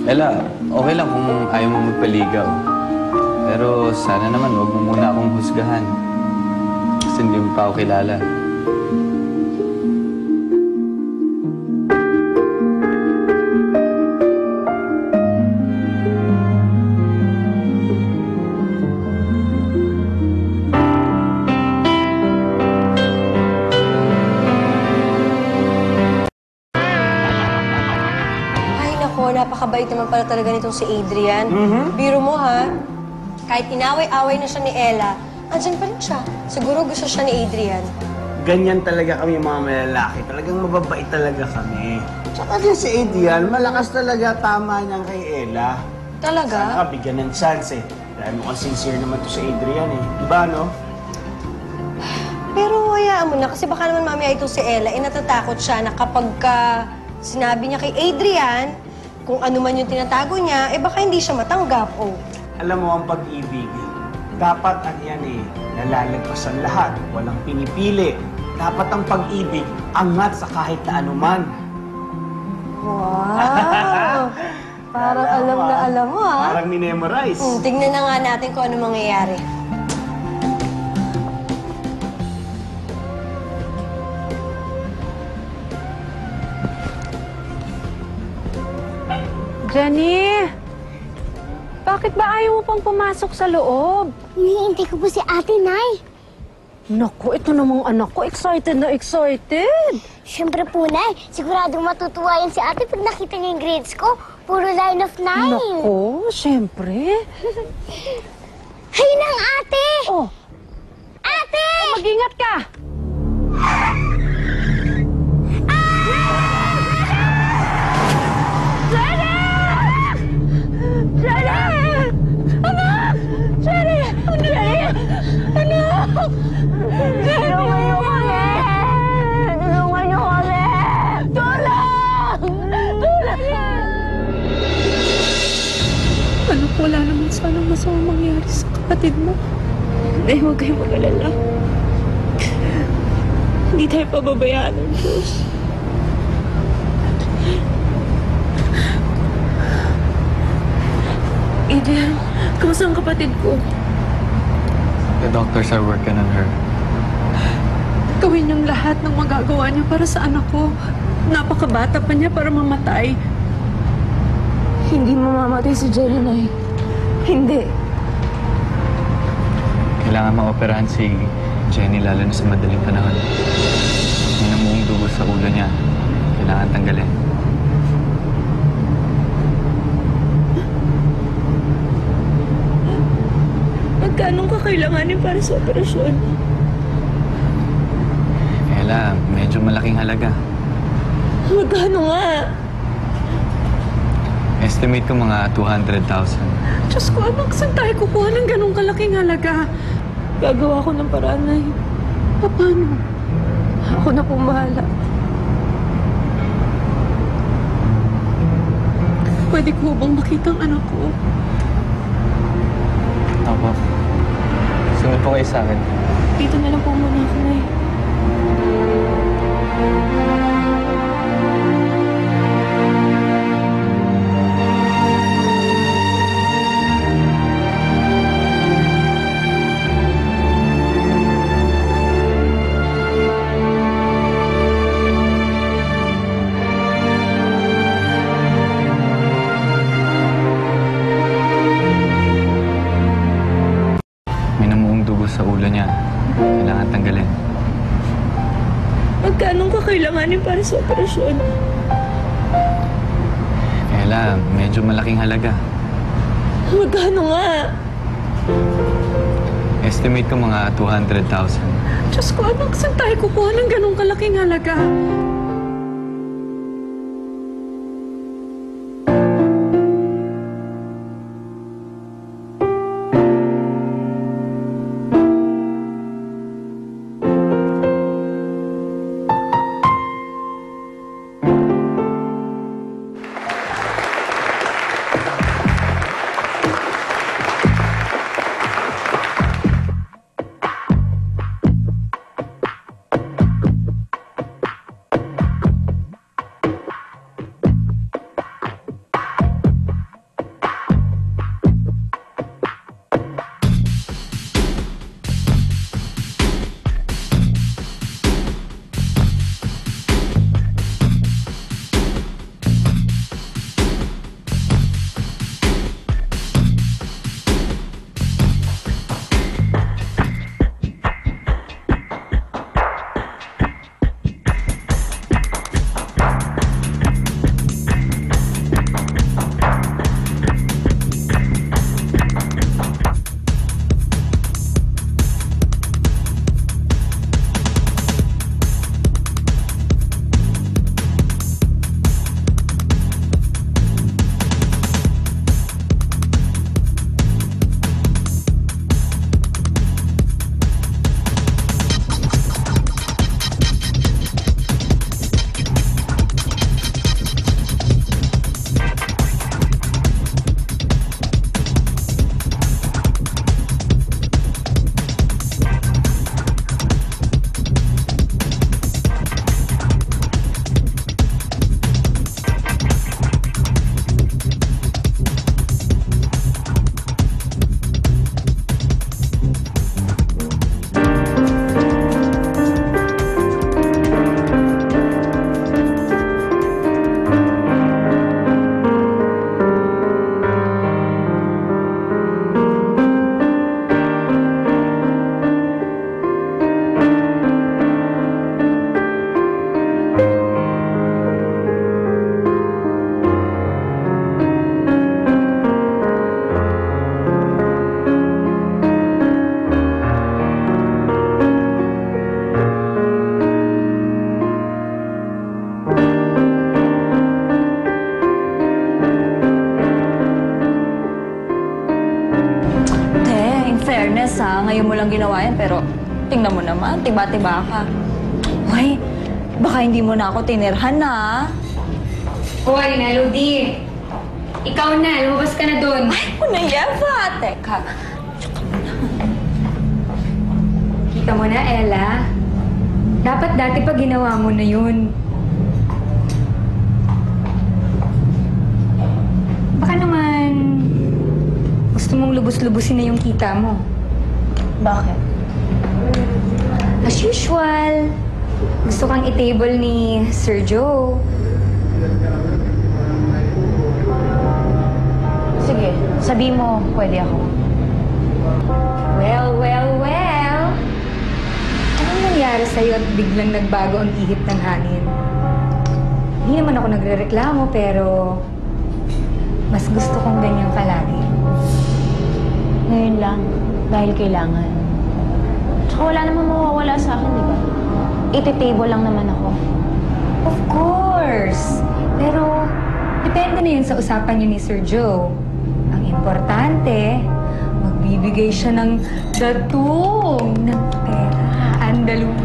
Ella, okay lang kung ayaw mo magpaligaw. Pero sana naman huwag mo muna akong husgahan. Kasi hindi mo pa ako kilala. Napakabait naman pala talaga nitong si Adrian. Biro mo, ha? Kahit inaway-away na siya ni Ella, andyan pa rin siya. Siguro gusto siya ni Adrian. Ganyan talaga kami mga malalaki. Talagang mababait talaga kami. Tsaka din si Adrian, malakas talaga tama niyan kay Ella. Talaga? Sana ka bigyan ng chance eh. Dahil mukhang sincere naman to si Adrian eh. Diba, no? Pero hayaan mo na, kasi baka naman mamaya itong si Ella, natatakot siya na kapag sinabi niya kay Adrian, kung ano man yung tinatago niya, baka hindi siya matanggap, oh. Alam mo, ang pag-ibig, dapat yan eh, nalalagpas ang lahat, walang pinipili. Dapat ang pag-ibig, angat sa kahit na anuman. Wow! Parang alam na alam mo, ha? Parang minemorize. Tingnan na nga natin kung ano mangyayari. Jenny! Bakit ba ayaw mo pang pumasok sa loob? Hinihintay ko po si Ate Nay. Naku, ito namang anak ko. Excited na excited. Siyempre po, Nay. Siguradong matutuwa yan si Ate pag nakita niya yung grades ko. Puro line of 9. Naku, siyempre. Ayun ang Ate! Oh, Ate! mag-ingat ka! Anak, wala naman sanang masamang mangyari sa kapatid mo. Ay, huwag kayong mag-alala. Hindi tayo pababayaan ng Diyos. Adrian, kamusta ang kapatid ko? The doctors are working on her. Gawin niyang lahat ng magagawa niya para sa anak ko. Napakabata pa niya para mamatay. Hindi mamamatay si Jenny, Nay. Hindi. Kailangan maoperahan si Jenny lalo na sa madaling panahon. May namuong dugo sa ulo niya. Kailangan tanggalin. Magkano kakailanganin para sa operasyon? Ella, medyo malaking halaga. Magkano nga? Estimate ko mga 200,000. Diyos ko, anak, saan tayo kukuha ng ganong kalaking halaga? Gagawa ko ng paraan, Nay. Paano? Ako na pong bahala. Pwede ko bang makita ang anak ko? Opo. Sunod po kayo sa akin. Dito na lang po muna ako, Nay. Sa ulo niya. Kailangan tanggalin. Magkano kakailanganin para sa operasyon? Ella, medyo malaking halaga. Magkano nga? Estimate ko mga 200,000. Diyos ko, anak, saan tayo kukuha ng ganong kalaking halaga? fairness ha, ngayon mo lang ginawa yan, pero tingnan mo naman, tiba-tiba ka. Uy, baka hindi mo na ako tinirhan na. Hoy, Naludi! Ikaw na, lumabas ka na doon. Ay, Eva! Teka. Kita mo na, Ella. Dapat dati pa ginawa mo na yun. Baka naman gusto mong lubos-lubusin na yung kita mo. Bakit? As usual, gusto kang i-table ni Sir Joe. Sige, sabi mo, pwede ako. Well. Anong nangyari sa'yo at biglang nagbago ang ihip ng hangin? Hindi naman ako nagrereklamo, pero mas gusto kong ganyan ka lagi. Ngayon lang, dahil kailangan. Tsaka wala namang mawawala sa akin, di ba? Iti-table lang naman ako. Of course! Pero, depende na yun sa usapan niyo ni Sir Joe. Ang importante, magbibigay siya ng datong ng pera. Andalong